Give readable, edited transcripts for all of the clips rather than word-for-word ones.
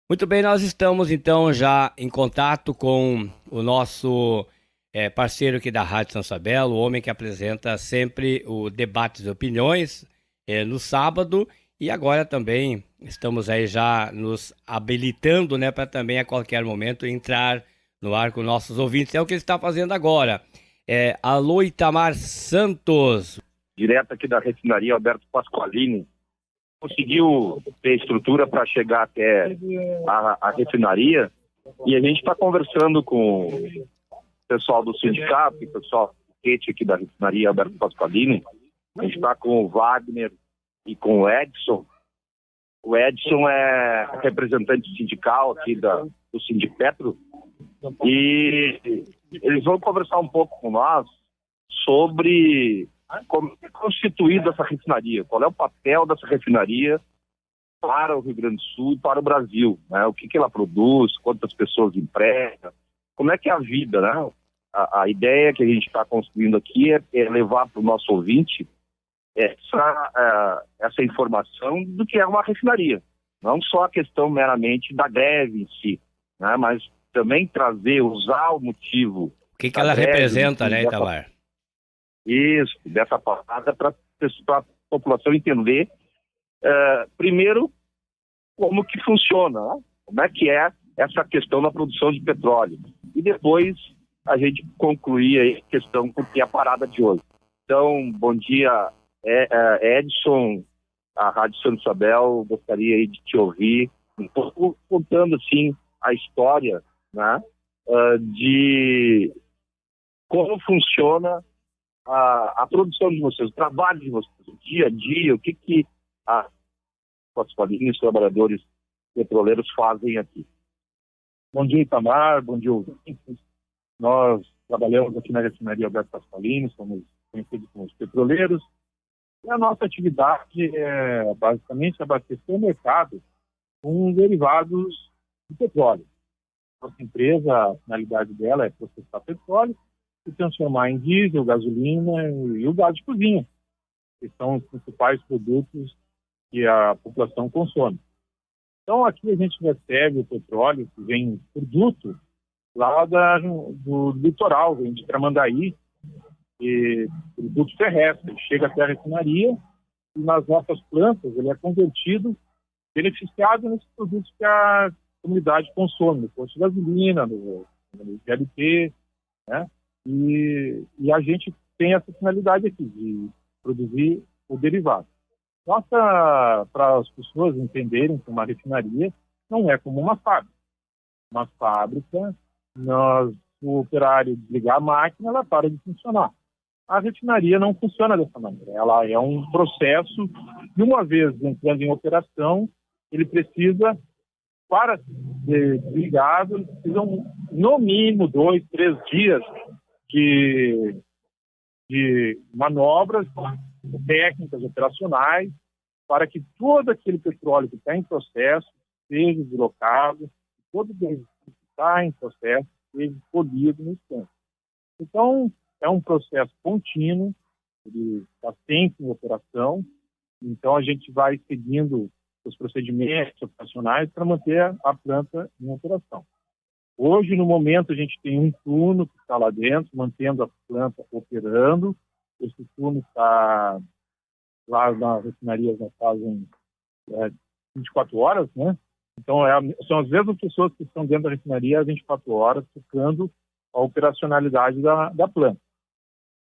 Muito bem, nós estamos então já em contato com o nosso parceiro aqui da Rádio São Sabelo, o homem que apresenta sempre o Debates e Opiniões no sábado, e agora também estamos aí já nos habilitando, né, para também a qualquer momento entrar no ar com nossos ouvintes. É o que ele está fazendo agora. Alô, Itamar Santos. Direto aqui da refinaria Alberto Pasqualini. Conseguiu ter estrutura para chegar até a refinaria, e a gente está conversando com o pessoal do sindicato, o pessoal aqui da refinaria Alberto Pasqualini. A gente está com o Wagner e com o Edson. O Edson é representante sindical aqui do Sindipetro, e eles vão conversar um pouco com nós sobre como é constituída essa refinaria, qual é o papel dessa refinaria para o Rio Grande do Sul e para o Brasil, né? O que ela produz, quantas pessoas emprega, como é que é a vida, né? A ideia que a gente está construindo aqui é levar para o nosso ouvinte essa informação do que é uma refinaria, não só a questão meramente da greve em si, né? Mas também usar o motivo. O que ela representa, né, Itamar? Isso, dessa parada para a população entender, primeiro, como que funciona, né? Como é que é essa questão da produção de petróleo. E depois a gente concluir aí a questão com que é a parada de hoje. Então, bom dia, Edson, a Rádio São Sabel, gostaria aí de te ouvir um pouco contando assim a história, né, de como funciona a produção de vocês, o trabalho de vocês, o dia a dia, o que os trabalhadores petroleiros fazem aqui. Bom dia, Itamar, bom dia, ouvintes. Nós trabalhamos aqui na refinaria Alberto Pasqualini, somos conhecidos como os petroleiros, e a nossa atividade é basicamente abastecer o mercado com derivados de petróleo. Nossa empresa, a finalidade dela é processar petróleo e transformar em diesel, gasolina e o gás de cozinha, que são os principais produtos que a população consome. Então, aqui a gente recebe o petróleo que vem produto lá do litoral, vem de Tramandaí, e produto terrestre, chega até a refinaria e nas nossas plantas ele é convertido, beneficiado nesses produtos que a comunidade consome, no posto de gasolina, no GLP, né? E a gente tem essa finalidade aqui, de produzir o derivado. Para as pessoas entenderem que uma refinaria não é como uma fábrica. Uma fábrica, o operário desligar a máquina, ela para de funcionar. A refinaria não funciona dessa maneira. Ela é um processo, e uma vez entrando em operação, ele precisa, para ser desligado, ele precisa no mínimo 2, 3 dias de manobras técnicas, operacionais, para que todo aquele petróleo que está em processo seja deslocado, todo o que está em processo seja polido no instante. Então, é um processo contínuo, ele está sempre em operação, então a gente vai seguindo os procedimentos operacionais para manter a planta em operação. Hoje, no momento, a gente tem um turno que está lá dentro, mantendo a planta operando. Esse turno está lá na refinaria, já fazem 24 horas, né? Então, são as mesmas pessoas que estão dentro da refinaria às 24 horas, tocando a operacionalidade da planta.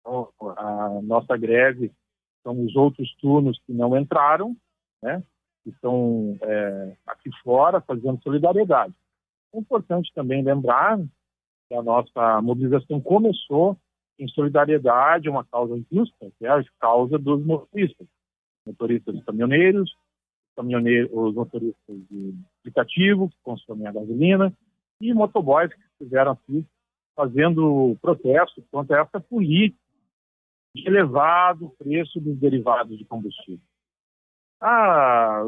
Então, a nossa greve são os outros turnos que não entraram, né? Que estão aqui fora fazendo solidariedade. É importante também lembrar que a nossa mobilização começou em solidariedade a uma causa justa, que é a causa dos motoristas caminhoneiros, os motoristas de aplicativo, que consomem a gasolina, e motoboys que estiveram aqui fazendo protesto contra essa política de elevado preço dos derivados de combustível.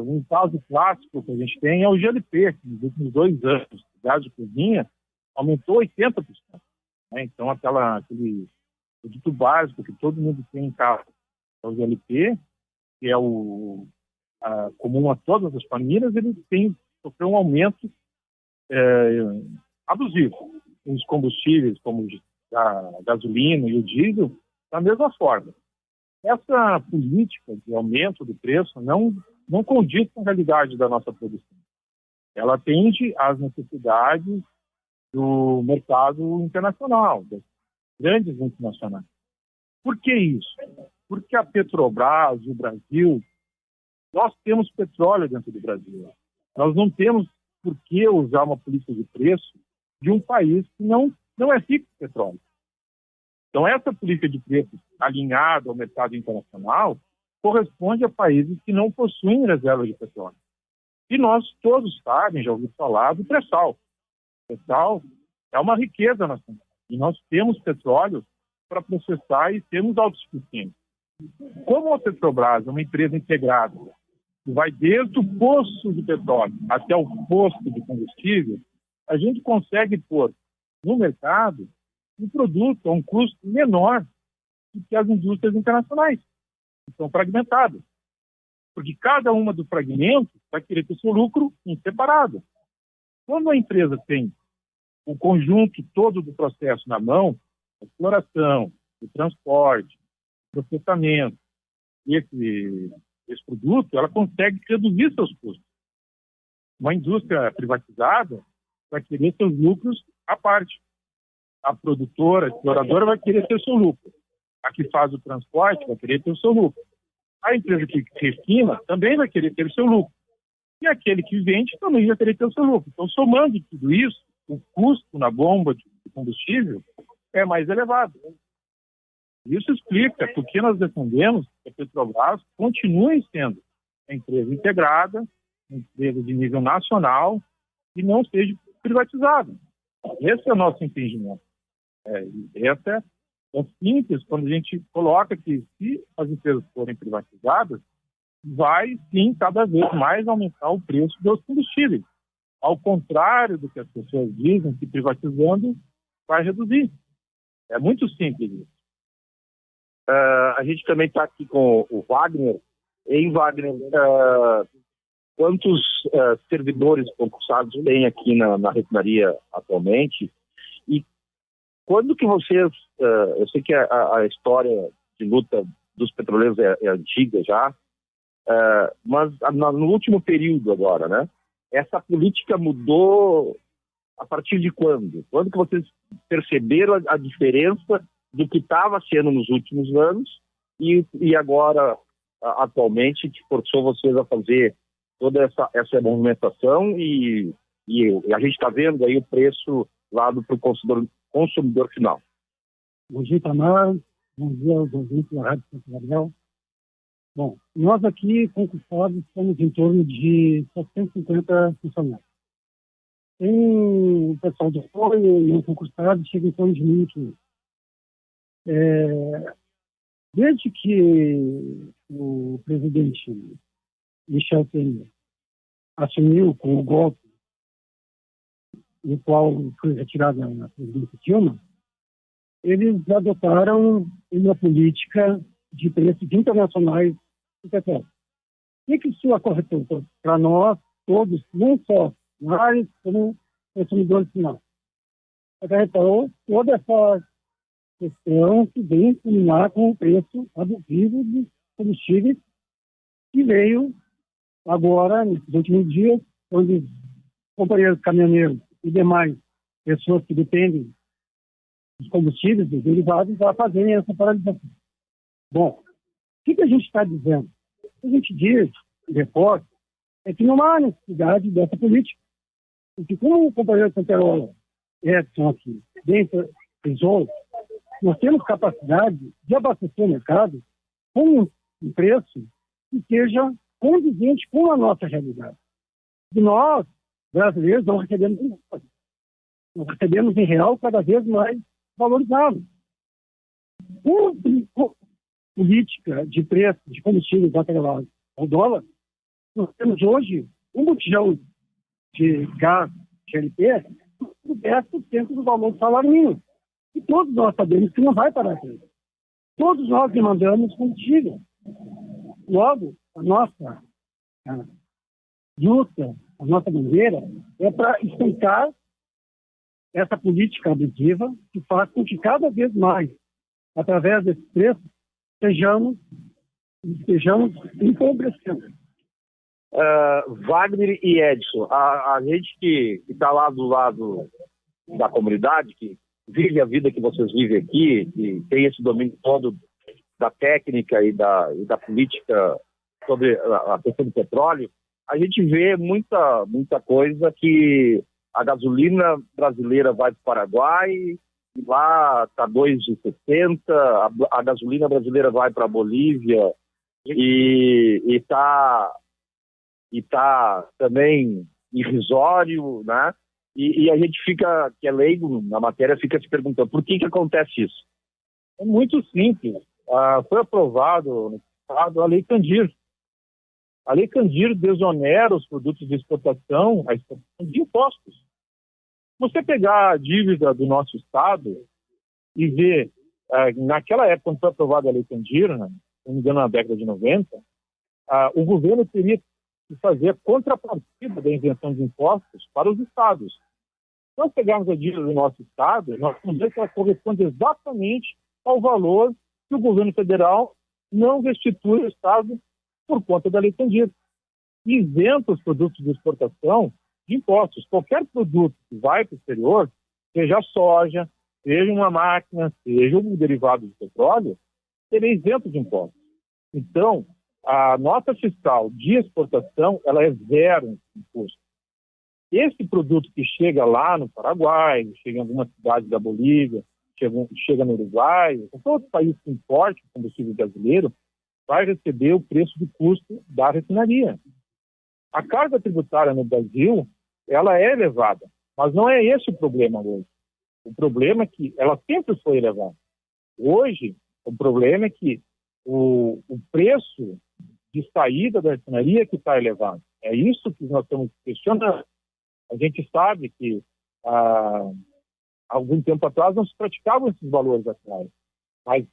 Um caso clássico que a gente tem é o GLP, que nos últimos 2 anos, o gás de cozinha aumentou 80%. né? Então, aquele produto básico que todo mundo tem em casa, é o GLP, que é comum a todas as famílias, ele sofreu um aumento abusivo. Os combustíveis, como a gasolina e o diesel, da mesma forma. Essa política de aumento do preço não condiz com a realidade da nossa produção. Ela atende às necessidades do mercado internacional, das grandes multinacionais. Por que isso? Porque a Petrobras, o Brasil, nós temos petróleo dentro do Brasil. Nós não temos por que usar uma política de preço de um país que não é rico em petróleo. Então, essa política de preços alinhada ao mercado internacional corresponde a países que não possuem reservas de petróleo. E nós todos sabem, já ouvi falar do pré-sal. O pré-sal é uma riqueza nacional. E nós temos petróleo para processar e sermos autossuficientes. Como a Petrobras é uma empresa integrada, que vai desde o poço de petróleo até o posto de combustível, a gente consegue pôr no mercado um produto a um custo menor do que as indústrias internacionais, que são fragmentadas. Porque cada uma dos fragmentos vai querer ter seu lucro em separado. Quando a empresa tem o conjunto todo do processo na mão, a exploração, o transporte, o processamento, esse produto, ela consegue reduzir seus custos. Uma indústria privatizada vai querer seus lucros à parte. A produtora, a exploradora vai querer ter seu lucro. A que faz o transporte vai querer ter o seu lucro. A empresa que refina também vai querer ter o seu lucro. E aquele que vende também vai querer ter o seu lucro. Então, somando tudo isso, o custo na bomba de combustível é mais elevado. Isso explica por que nós defendemos que a Petrobras continue sendo uma empresa integrada, uma empresa de nível nacional e não seja privatizada. Esse é o nosso entendimento. Essa é simples quando a gente coloca que se as empresas forem privatizadas, vai sim cada vez mais aumentar o preço dos combustíveis. Ao contrário do que as pessoas dizem, que privatizando vai reduzir. É muito simples isso. A gente também está aqui com o Wagner. Em Wagner, quantos servidores concursados tem aqui na refinaria atualmente? E quando que vocês... eu sei que a história de luta dos petroleiros é antiga já, mas no último período agora, né? Essa política mudou a partir de quando? Quando que vocês perceberam a diferença do que estava sendo nos últimos anos e agora, atualmente, que forçou vocês a fazer toda essa movimentação e a gente está vendo aí o preço lá para o consumidor final? Bom dia, Tamar. Bom dia aos ouvintes da Rádio Santo Gabriel. Bom, nós aqui, concursados, somos em torno de 750 funcionários. Tem o pessoal do apoio e não concursado, chega em torno de 1.500. Desde que o presidente Michel Temer assumiu com o golpe, no qual foi retirada a presidência Dilma, eles adotaram uma política de preços internacionais do petróleo. O que isso acarretou para nós todos, não só nós, como consumidores finais? Acarretou toda essa questão que vem culminar com o preço abusivo dos combustíveis, que veio agora, nesses últimos dias, onde companheiros caminhoneiros e demais pessoas que dependem dos combustíveis, dos derivados, já fazerem essa paralisação. Bom, o que a gente está dizendo? O que a gente diz, repórter, é que não há necessidade dessa política. Porque como o companheiro Santerola Edson aqui dentro frisou, nós temos capacidade de abastecer o mercado com um preço que seja condizente com a nossa realidade. E nós, brasileiros, não recebemos em real. Nós recebemos em real cada vez mais valorizado. Com política de preço de combustíveis atrelados ao dólar, nós temos hoje um botijão de gás GLP por 10% do valor do salário mínimo. E todos nós sabemos que não vai parar aqui. Todos nós demandamos combustível. Logo, a nossa luta, a nossa bandeira é para explicar essa política abusiva que faz com que cada vez mais, através desse preço, estejamos empobrecendo. Wagner e Edson, a gente que está lá do lado da comunidade, que vive a vida que vocês vivem aqui, que tem esse domínio todo da técnica e da política sobre a questão do petróleo, a gente vê muita coisa que a gasolina brasileira vai para o Paraguai, e lá está 2,60, a gasolina brasileira vai para a Bolívia e está também irrisório, né? E a gente fica, que é leigo na matéria, fica se perguntando por que acontece isso? É muito simples. Foi aprovado no passado a Lei Candir. A Lei Candir desonera os produtos de exportação, a exportação de impostos. Você pegar a dívida do nosso Estado e ver, naquela época, quando foi aprovada a Lei Candir, né, se não me engano, na década de 90, o governo teria que fazer a contrapartida da isenção de impostos para os estados. Se nós pegarmos a dívida do nosso Estado, nós vamos ver que ela corresponde exatamente ao valor que o governo federal não restitui ao Estado por conta da Lei Candir. Isenta os produtos de exportação de impostos. Qualquer produto que vai para o exterior, seja soja, seja uma máquina, seja um derivado de petróleo, será isento de impostos. Então, a nota fiscal de exportação, ela é zero em imposto. Esse produto que chega lá no Paraguai, chega em alguma cidade da Bolívia, chega no Uruguai, qualquer outro país que importe combustível brasileiro, vai receber o preço de custo da refinaria. A carga tributária no Brasil, ela é elevada, mas não é esse o problema hoje. O problema é que ela sempre foi elevada. Hoje, o problema é que o preço de saída da refinaria que está elevado. É isso que nós estamos questionando. A gente sabe que algum tempo atrás não se praticavam esses valores atrás, mas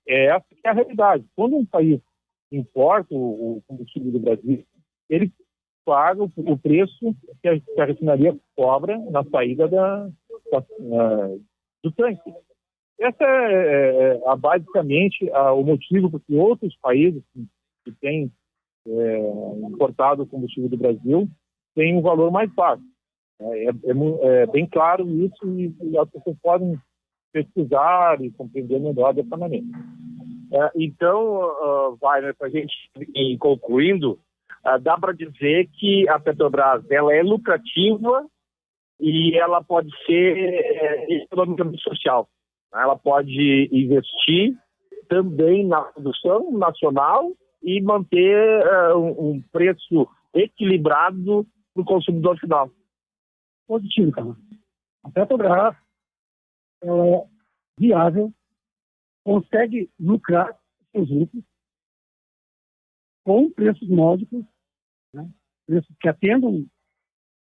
essa que é a realidade. Quando um país importa o combustível do Brasil, ele paga o preço que a refinaria cobra na saída do tanque. Essa é basicamente o motivo por que outros países que têm importado o combustível do Brasil têm um valor mais baixo. É bem claro isso e as pessoas podem pesquisar e compreender melhor dessa maneira. Então, Wagner, para a gente ir concluindo, dá para dizer que a Petrobras ela é lucrativa e ela pode ser economicamente social. Ela pode investir também na produção nacional e manter um preço equilibrado para o consumidor final. Positivo, cara. A Petrobras ela é viável, consegue lucrar seus lucros com preços módicos, né? Preços que atendam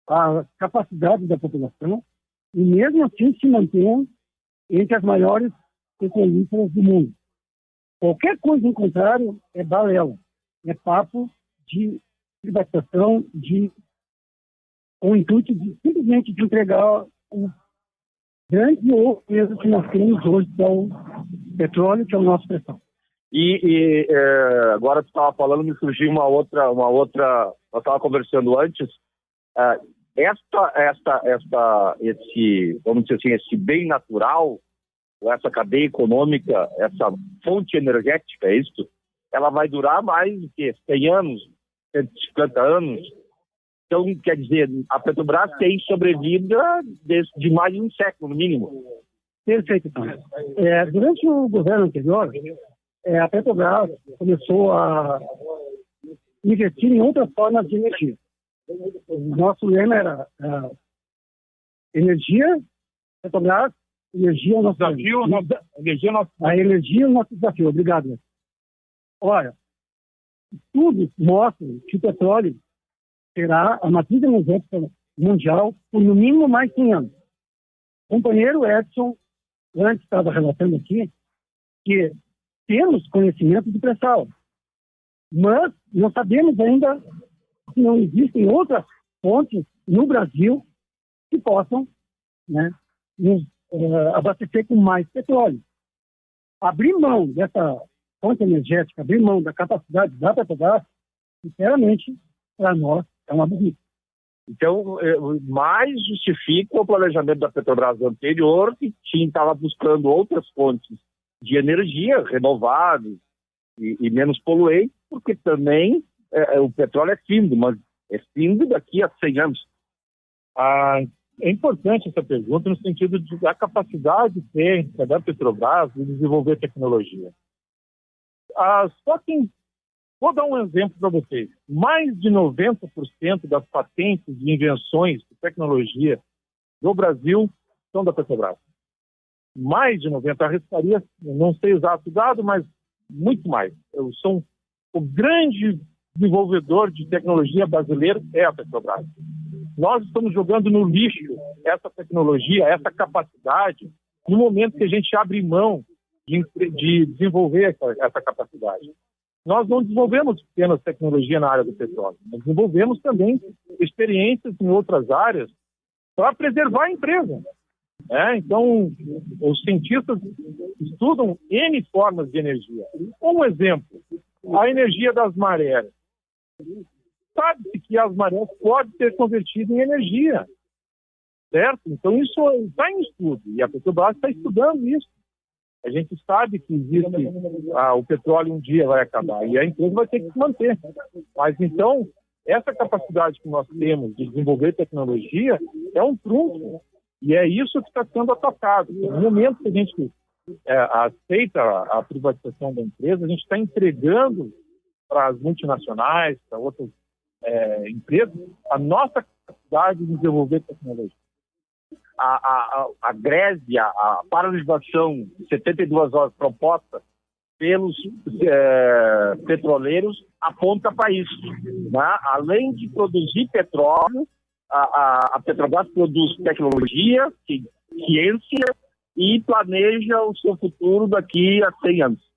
a capacidade da população e mesmo assim se mantenham entre as maiores petrolíferas do mundo. Qualquer coisa em contrário é balela, é papo de privatização, com o intuito de simplesmente de entregar o grande peso que nós temos hoje do petróleo, que é o nosso pressão. E agora tu estava falando, me surgiu uma outra, nós estávamos conversando antes, esse, vamos dizer assim, esse bem natural, essa cadeia econômica, essa fonte energética, é isso? Ela vai durar mais do que 100 anos, 150 anos. Então, quer dizer, a Petrobras tem sobrevida de mais de um século, no mínimo. Perfeito. Durante o governo anterior, a Petrobras começou a investir em outras formas de energia. O nosso lema era energia, Petrobras, energia é o nosso desafio. A energia é o nosso desafio. Obrigado. Olha, estudos mostram que o petróleo será a matriz energética mundial por no mínimo mais 100 anos. O companheiro Edson antes estava relatando aqui, que temos conhecimento de pré-sal, mas não sabemos ainda se não existem outras fontes no Brasil que possam, né, nos abastecer com mais petróleo. Abrir mão dessa fonte energética, abrir mão da capacidade da Petrobras, sinceramente, para nós, é uma burrice. Então, mais justifica o planejamento da Petrobras anterior, que estava buscando outras fontes de energia renováveis e menos poluentes, porque também o petróleo é findo, mas é findo daqui a 100 anos. É importante essa pergunta no sentido da capacidade técnica da Petrobras de desenvolver tecnologia. Vou dar um exemplo para vocês. Mais de 90% das patentes de invenções de tecnologia do Brasil são da Petrobras. Mais de 90%. Arriscaria, não sei o exato dado, mas muito mais. O grande desenvolvedor de tecnologia brasileiro é a Petrobras. Nós estamos jogando no lixo essa tecnologia, essa capacidade, no momento que a gente abre mão de desenvolver essa capacidade. Nós não desenvolvemos apenas tecnologia na área do petróleo, nós desenvolvemos também experiências em outras áreas para preservar a empresa. Então, os cientistas estudam N formas de energia. Um exemplo, a energia das marés. Sabe-se que as marés podem ser convertidas em energia, certo? Então, isso está em estudo, e a Petrobras está estudando isso. A gente sabe que existe, o petróleo um dia vai acabar, e a empresa vai ter que se manter. Mas, então, essa capacidade que nós temos de desenvolver tecnologia é um trunfo, e é isso que está sendo atacado. No momento que a gente aceita a privatização da empresa, a gente está entregando para as multinacionais, para outras empresas, a nossa capacidade de desenvolver tecnologia. A greve, a paralisação de 72 horas proposta pelos petroleiros aponta para isso. Né? Além de produzir petróleo, a Petrobras produz tecnologia, ciência e planeja o seu futuro daqui a 100 anos.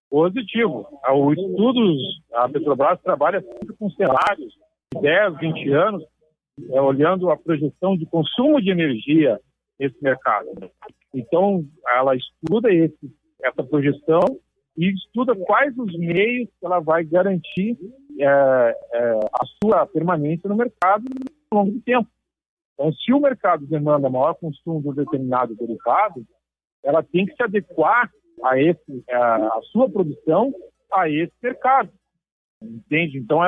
Positivo. Os estudos, a Petrobras trabalha sempre com cenários de 10, 20 anos, olhando a projeção de consumo de energia nesse mercado. Então, ela estuda essa projeção e estuda quais os meios que ela vai garantir a sua permanência no mercado ao longo do tempo. Então, se o mercado demanda maior consumo de um determinado derivado, ela tem que se adequar a sua produção a esse mercado. Entende? Então,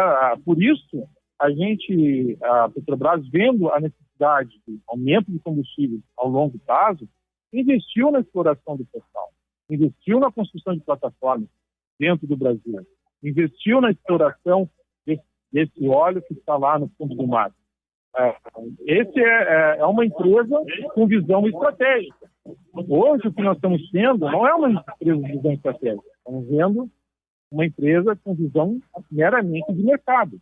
por isso, a Petrobras, vendo a necessidade de aumento de combustível ao longo prazo, investiu na exploração do pré-sal, investiu na construção de plataformas dentro do Brasil, investiu na exploração desse óleo que está lá no fundo do mar. Esse é uma empresa com visão estratégica. Hoje, o que nós estamos tendo não é uma empresa de visão estratégica, estamos vendo uma empresa com visão meramente de mercado.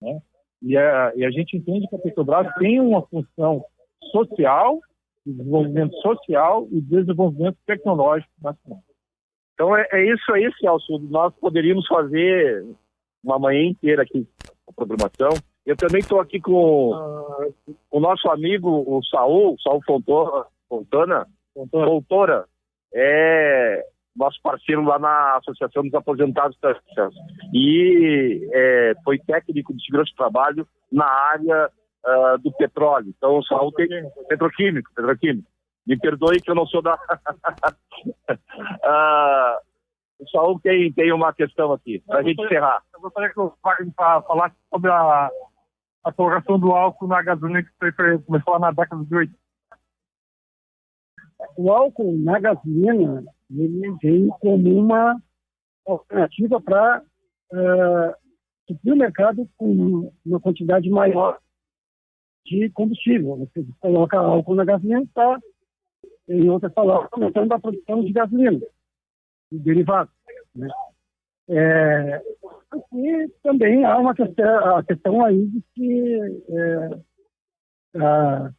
Né? E a gente entende que a Petrobras tem uma função social, de desenvolvimento social e desenvolvimento tecnológico nacional. Então é isso aí, Celso. Nós poderíamos fazer uma manhã inteira aqui com a programação. Eu também estou aqui com o nosso amigo, o Saul Fontoura, nosso parceiro lá na Associação dos Aposentados e foi técnico de segurança do trabalho na área do petróleo. Então, o Saul tem petroquímico. Me perdoe que eu não sou da... o Saul tem uma questão aqui, para a gente encerrar. Eu gostaria que eu falasse sobre a colocação do álcool na gasolina que começou lá na década de 80. O álcool na gasolina, ele veio como uma alternativa para suprir o mercado com uma quantidade maior de combustível. Você coloca álcool na gasolina e está, em outras palavras, aumentando a produção de gasolina, de derivados. Né? E também há a questão aí de que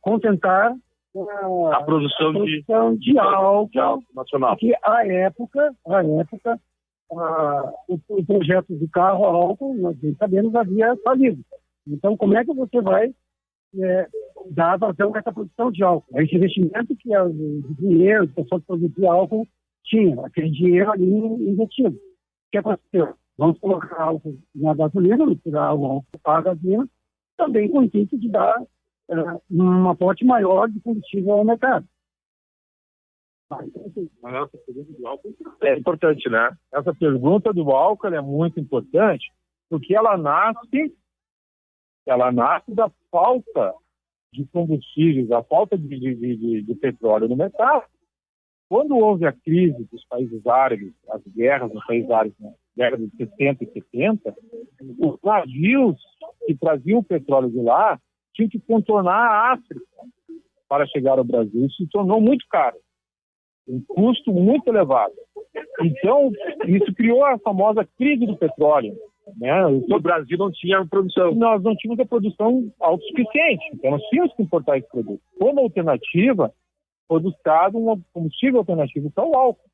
contentar a produção de álcool nacional. Porque à época o projeto de carro a álcool, nós bem sabemos, havia falido. Então, como é que você vai dar vazão a essa produção de álcool? Esse investimento que o dinheiro, o pessoal que produzia álcool tinha, aquele dinheiro ali investido. O que aconteceu? Vamos colocar álcool na gasolina, misturar o álcool para a gasolina, também com o intuito de dar um aporte maior de combustível ao mercado. Mas essa pergunta do álcool é importante, né? Essa pergunta do álcool é muito importante porque ela nasce da falta de combustíveis, da falta de petróleo no mercado. Quando houve a crise dos países árabes, as guerras nos países árabes, né? Guerra de 60 e 70, os navios que traziam o petróleo de lá tinham que contornar a África para chegar ao Brasil. Isso se tornou muito caro, um custo muito elevado. Então, isso criou a famosa crise do petróleo. Né? O Brasil não tinha produção. Nós não tínhamos a produção autossuficiente, então nós tínhamos que importar esse produto. Como alternativa, foi buscado um combustível alternativo para o álcool.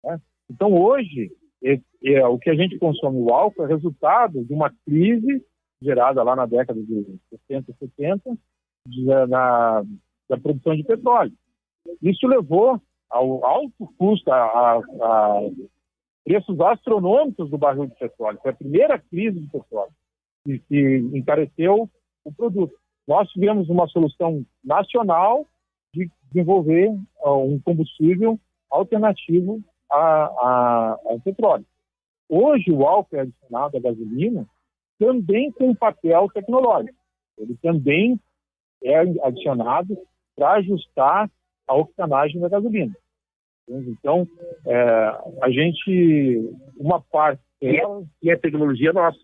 Né? Então, hoje, o que a gente consome o álcool é resultado de uma crise gerada lá na década de 60 e 70 da produção de petróleo. Isso levou ao alto custo, a preços astronômicos do barril de petróleo. Foi a primeira crise de petróleo que encareceu o produto. Nós tivemos uma solução nacional de desenvolver um combustível alternativo ao petróleo. Hoje, o álcool é adicionado à gasolina também com um papel tecnológico. Ele também é adicionado para ajustar a octanagem da gasolina. Então, uma parte dela... E é tecnologia nossa.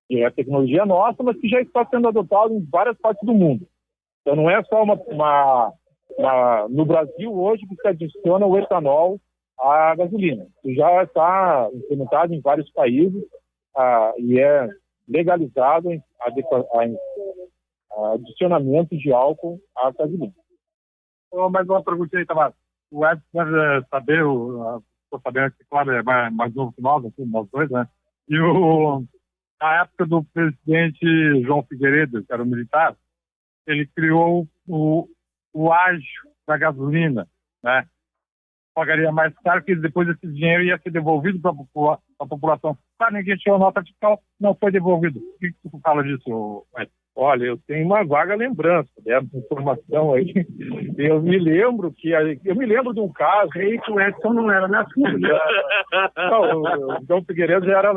É a tecnologia nossa, mas que já está sendo adotada em várias partes do mundo. Então, não é só no Brasil, hoje, que se adiciona o etanol à gasolina. Isso já está implementado em vários países e é legalizado adicionamento de álcool à gasolina. Mais uma pergunta aí, Tamar. O Edson deve saber, estou sabendo que, claro, é mais novo que nós, assim, nós dois, né? E na época do presidente João Figueiredo, que era o militar, ele criou o ágio da gasolina, né? Pagaria mais caro, que depois esse dinheiro ia ser devolvido para a população. Claro, ninguém tirou nota fiscal, não foi devolvido. O que tu fala disso, Edson? Olha, eu tenho uma vaga lembrança dessa informação aí. Eu me lembro de um caso aí que o Edson não era nascido. Não, o João Figueiredo já era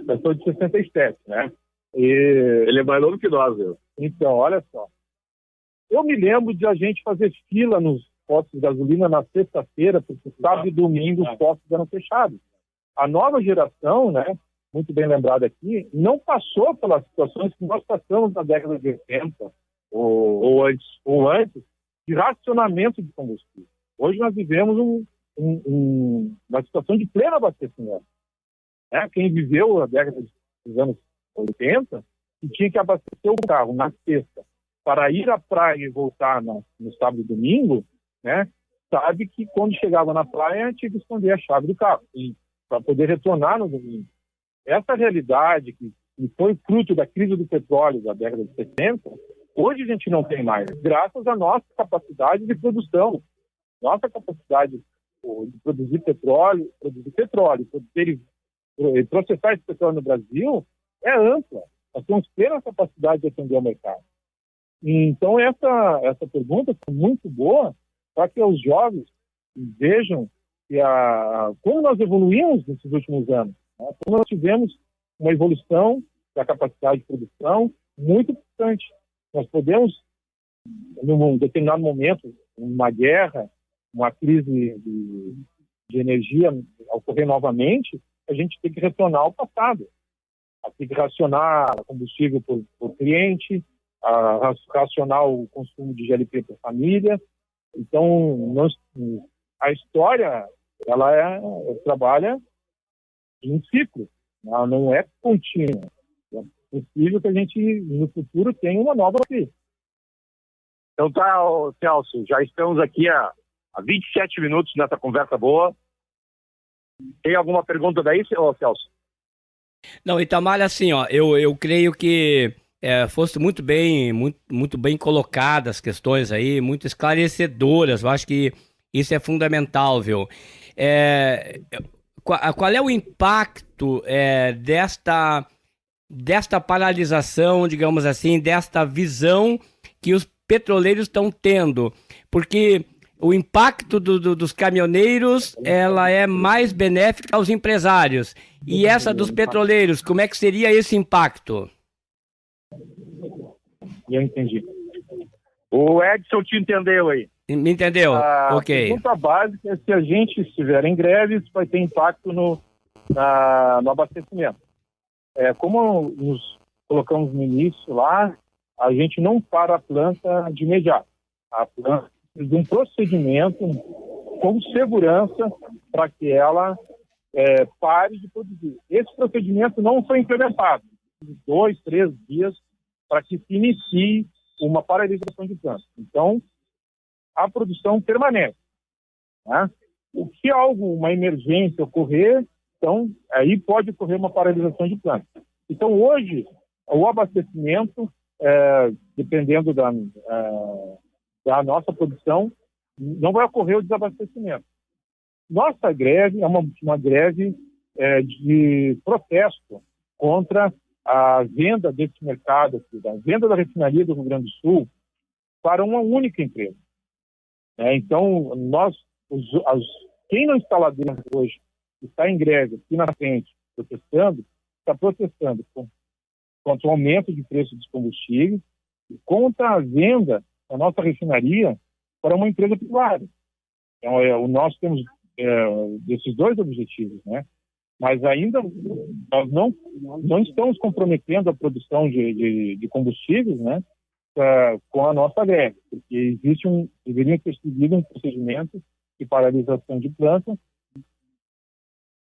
eu sou de 67, né? Ele é mais novo que nós, viu? Então, olha só. Eu me lembro de a gente fazer fila nos postos de gasolina na sexta-feira, porque sábado e domingo os postos eram fechados. A nova geração, né? Muito bem lembrado aqui, não passou pelas situações que nós passamos na década de 80 ou antes de racionamento de combustível. Hoje nós vivemos uma situação de pleno abastecimento. Quem viveu a década dos anos 80 e tinha que abastecer o carro na sexta para ir à praia e voltar no sábado e domingo, né, sabe que quando chegava na praia tinha que esconder a chave do carro para poder retornar no domingo. Essa realidade que foi fruto da crise do petróleo da década de 70, hoje a gente não tem mais, graças à nossa capacidade de produção. Nossa capacidade de produzir petróleo, e processar esse petróleo no Brasil é ampla. Nós temos plena capacidade de atender ao mercado. Então, essa pergunta foi muito boa para que os jovens vejam como nós evoluímos nesses últimos anos. Como nós tivemos uma evolução da capacidade de produção muito importante. Nós podemos, num determinado momento, uma guerra, uma crise de energia ocorrer novamente, a gente tem que retornar ao passado. Tem que racionar combustível por cliente, racionar o consumo de GLP por família. Então, a história, ela trabalha em um ciclo, ela não é contínua. É possível que a gente, no futuro, tenha uma nova crise. Então tá, Celso, já estamos aqui há 27 minutos nessa conversa boa. Tem alguma pergunta daí, Celso? Não, Itamar, assim, ó, eu creio que fosse muito bem colocadas as questões aí, muito esclarecedoras. Eu acho que isso é fundamental, viu? Qual é o impacto desta paralisação, digamos assim, desta visão que os petroleiros estão tendo? Porque o impacto dos caminhoneiros, ela é mais benéfica aos empresários. E essa dos petroleiros, como é que seria esse impacto? Eu entendi. O Edson te entendeu aí. Me entendeu? Ok. A pergunta básica é se a gente estiver em greve, isso vai ter impacto no abastecimento. Como nos colocamos no início lá, a gente não para a planta de imediato. A planta precisa de um procedimento com segurança para que ela pare de produzir. Esse procedimento não foi implementado. 2, 3 dias para que se inicie uma paralisação de planta. Então, a produção permanece. Né? O que uma emergência ocorrer, então, aí pode ocorrer uma paralisação de planta. Então, hoje, o abastecimento, dependendo da nossa produção, não vai ocorrer o desabastecimento. Nossa greve é uma greve de protesto contra a venda desse mercado aqui, a venda da refinaria do Rio Grande do Sul para uma única empresa. Então, quem não está lá dentro hoje, está em greve aqui na frente, está protestando contra o aumento de preço dos combustíveis e contra a venda da nossa refinaria para uma empresa privada. Então, nós temos desses dois objetivos, né? Mas ainda nós não estamos comprometendo a produção de combustíveis, né? Com a nossa greve, porque deveria ter seguido um procedimento de paralisação de planta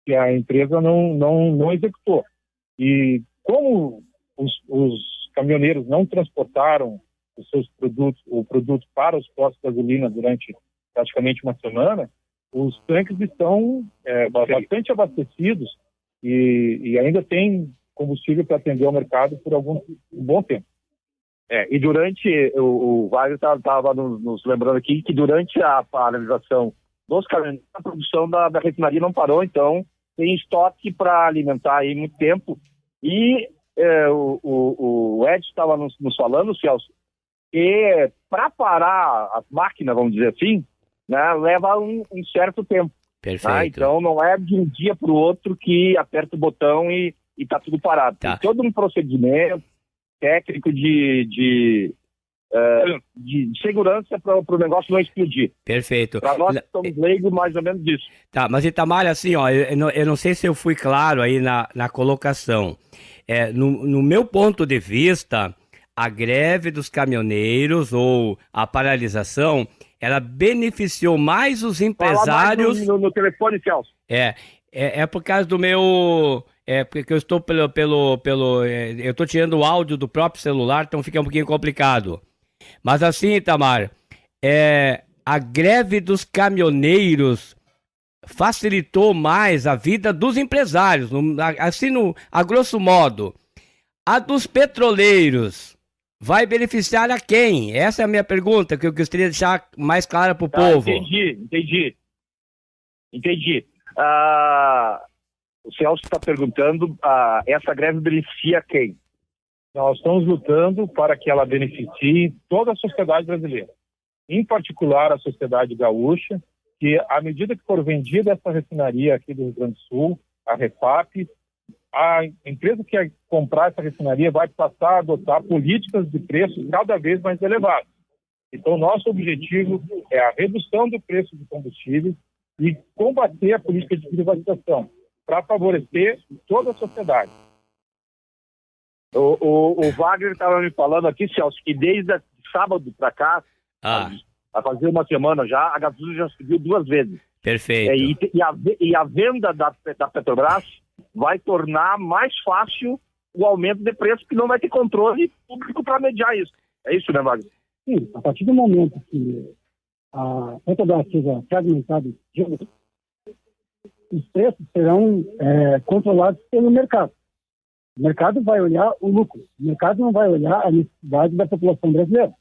que a empresa não executou. E como os caminhoneiros não transportaram os seus produtos, o produto para os postos de gasolina durante praticamente uma semana, os tanques estão bastante abastecidos e ainda tem combustível para atender ao mercado por um bom tempo. E durante, o Wagner estava nos lembrando aqui que durante a paralisação dos caminhoneiros, a produção da refinaria não parou, então tem estoque para alimentar aí muito tempo. E o Ed estava nos falando, Celso, que para parar as máquinas, vamos dizer assim, né, leva um certo tempo. Perfeito. Né? Então não é de um dia para o outro que aperta o botão e está tudo parado. Tá. Tem todo um procedimento técnico de segurança para o negócio não explodir. Perfeito. Para nós que somos leigos, mais ou menos disso. Tá, mas Itamar, assim, ó, eu não sei se eu fui claro aí na colocação. No meu ponto de vista, a greve dos caminhoneiros ou a paralisação, ela beneficiou mais os empresários... Fala mais no telefone, Celso. É por causa do meu... porque eu estou eu estou tirando o áudio do próprio celular, então fica um pouquinho complicado. Mas assim, Itamar, a greve dos caminhoneiros facilitou mais a vida dos empresários, a grosso modo. A dos petroleiros vai beneficiar a quem? Essa é a minha pergunta, que eu gostaria de deixar mais clara para o povo. Entendi. O Celso está perguntando, essa greve beneficia quem? Nós estamos lutando para que ela beneficie toda a sociedade brasileira, em particular a sociedade gaúcha, que à medida que for vendida essa refinaria aqui do Rio Grande do Sul, a Refap, a empresa que vai comprar essa refinaria vai passar a adotar políticas de preços cada vez mais elevados. Então, nosso objetivo é a redução do preço de combustíveis e combater a política de privatização, para favorecer toda a sociedade. O Wagner estava me falando aqui, Celso, que desde sábado para cá, a fazer uma semana já, a gasolina já subiu 2 vezes. Perfeito. E a venda da Petrobras vai tornar mais fácil o aumento de preço, que não vai ter controle público para mediar isso. É isso, né, Wagner? Sim, a partir do momento que a Petrobras seja fragmentada, os preços serão controlados pelo mercado. O mercado vai olhar o lucro, o mercado não vai olhar a necessidade da população brasileira.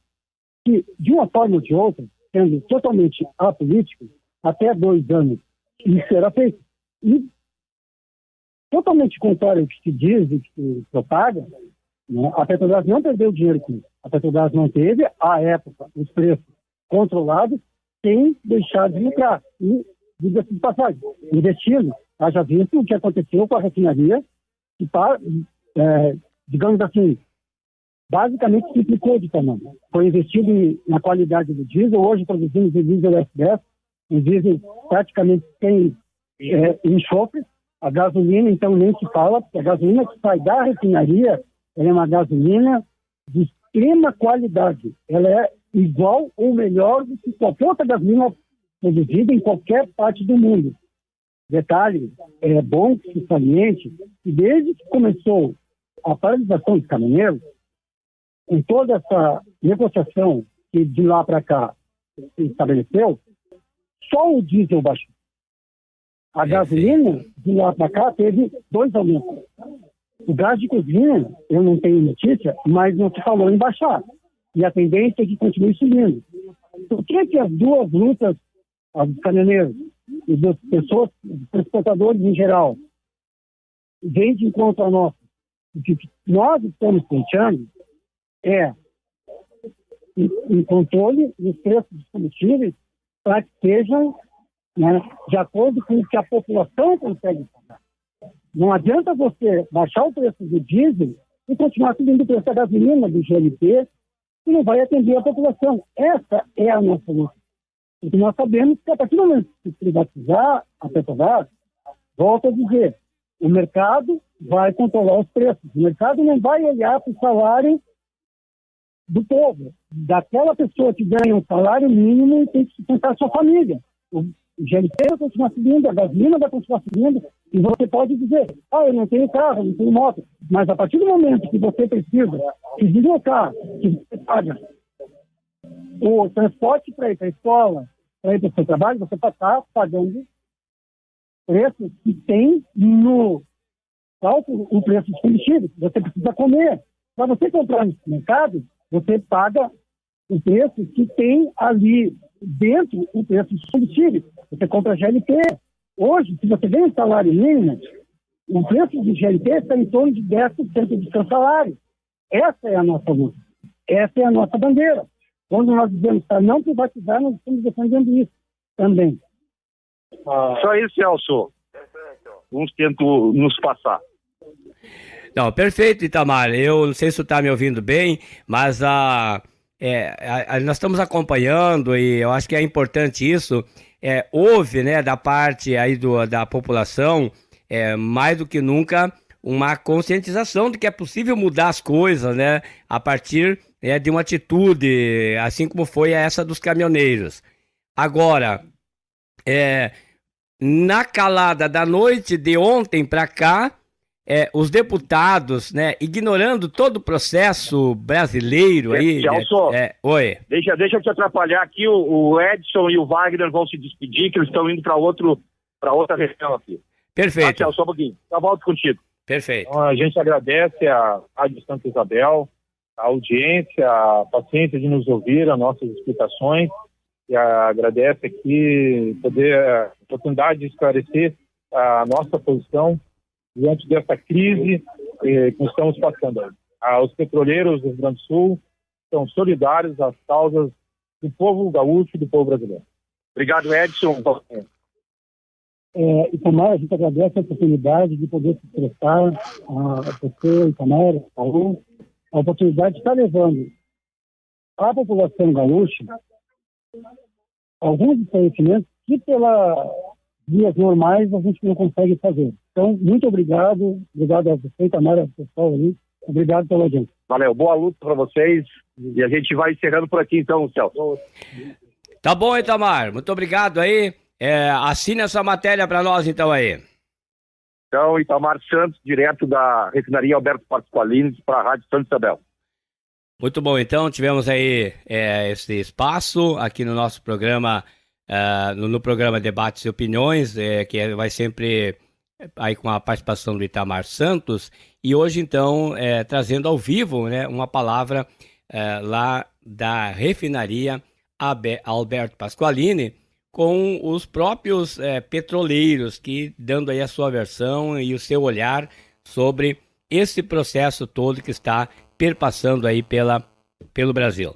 Que, de uma forma ou de outra, sendo totalmente apolítico, até 2 anos isso será feito. E, totalmente contrário ao que se diz e que se propaga, né, a Petrobras não perdeu dinheiro com isso. A Petrobras não teve, à época, os preços controlados sem deixar de lucrar. E, diga-se de passagem, investindo, haja visto o que aconteceu com a refinaria, que está, digamos assim, basicamente triplicou de tamanho. Foi investido na qualidade do diesel, hoje produzimos o diesel S10, um diesel praticamente sem enxofre. A gasolina, então, nem se fala, porque a gasolina que sai da refinaria, ela é uma gasolina de extrema qualidade. Ela é igual ou melhor do que qualquer outra gasolina produzida em qualquer parte do mundo. Detalhe, é bom que se saliente que desde que começou a paralisação dos caminhoneiros, em toda essa negociação que de lá para cá se estabeleceu, só o diesel baixou. A gasolina, de lá para cá, teve 2 aumentos. O gás de cozinha, eu não tenho notícia, mas não se falou em baixar. E a tendência é que continue subindo. Por que as duas lutas, as dos caminhoneiros e das pessoas, dos transportadores em geral, vêm de encontro a nós? O que nós estamos pleiteando é um controle dos preços dos combustíveis para que sejam, né, de acordo com o que a população consegue pagar. Não adianta você baixar o preço do diesel e continuar subindo o preço da gasolina, do GLP, que não vai atender a população. Essa é a nossa luta. Porque nós sabemos que a partir do momento que se privatizar a Petrobras, volto a dizer, o mercado vai controlar os preços. O mercado não vai olhar para o salário do povo, daquela pessoa que ganha um salário mínimo e tem que sustentar a sua família. O GLP vai continuar subindo, a gasolina vai continuar subindo, e você pode dizer, eu não tenho carro, não tenho moto, mas a partir do momento que você precisa se deslocar, que você paga o transporte para ir para a escola, para ir para o seu trabalho, você vai estar pagando preço que tem no cálculo o preço dos combustíveis. Você precisa comer. Para você comprar no mercado, você paga o preço que tem ali dentro o preço dos combustíveis. Você compra GLP. Hoje, se você ganha um salário mínimo, o preço do GLP está em torno de 10% do seu salário. Essa é a nossa luta. Essa é a nossa bandeira. Quando nós dizemos para não privatizar, nós estamos defendendo isso também. Só isso, Celso. Uns tentam nos passar. Não, perfeito, Itamar. Eu não sei se você está me ouvindo bem, mas nós estamos acompanhando e eu acho que é importante isso. Houve, né, da parte aí da população, mais do que nunca, uma conscientização de que é possível mudar as coisas, né, a partir de uma atitude, assim como foi essa dos caminhoneiros. Agora, na calada da noite de ontem para cá, os deputados, né, ignorando todo o processo brasileiro aí. Celso, oi. Deixa eu te atrapalhar aqui. O Edson e o Wagner vão se despedir, que eles estão indo para outra região aqui. Perfeito. Celso, só um pouquinho. Eu volto contigo. Perfeito. Então, a gente agradece a Rádio Santa Isabel, a audiência, a paciência de nos ouvir, as nossas explicações, e agradece aqui a oportunidade de esclarecer a nossa posição diante dessa crise que estamos passando. Os petroleiros do Rio Grande do Sul são solidários às causas do povo gaúcho e do povo brasileiro. Obrigado, Edson. Itamar, a gente agradece a oportunidade de poder se expressar a você, Itamar, a oportunidade de estar levando à população gaúcha alguns esclarecimentos que pelas vias normais a gente não consegue fazer. Então, muito obrigado a você, Itamar, ao pessoal aí, obrigado pela audiência. Valeu, boa luta para vocês e a gente vai encerrando por aqui então, Celso. Tá bom, Itamar, muito obrigado aí. Assine essa matéria para nós então aí. Então, Itamar Santos, direto da refinaria Alberto Pasqualini para a Rádio Santa Isabel. Muito bom, então tivemos aí esse espaço aqui no nosso programa, no programa Debates e Opiniões, que vai sempre aí com a participação do Itamar Santos, e hoje então trazendo ao vivo, né, uma palavra lá da refinaria Alberto Pasqualini, com os próprios petroleiros, que dando aí a sua versão e o seu olhar sobre esse processo todo que está perpassando aí pelo Brasil.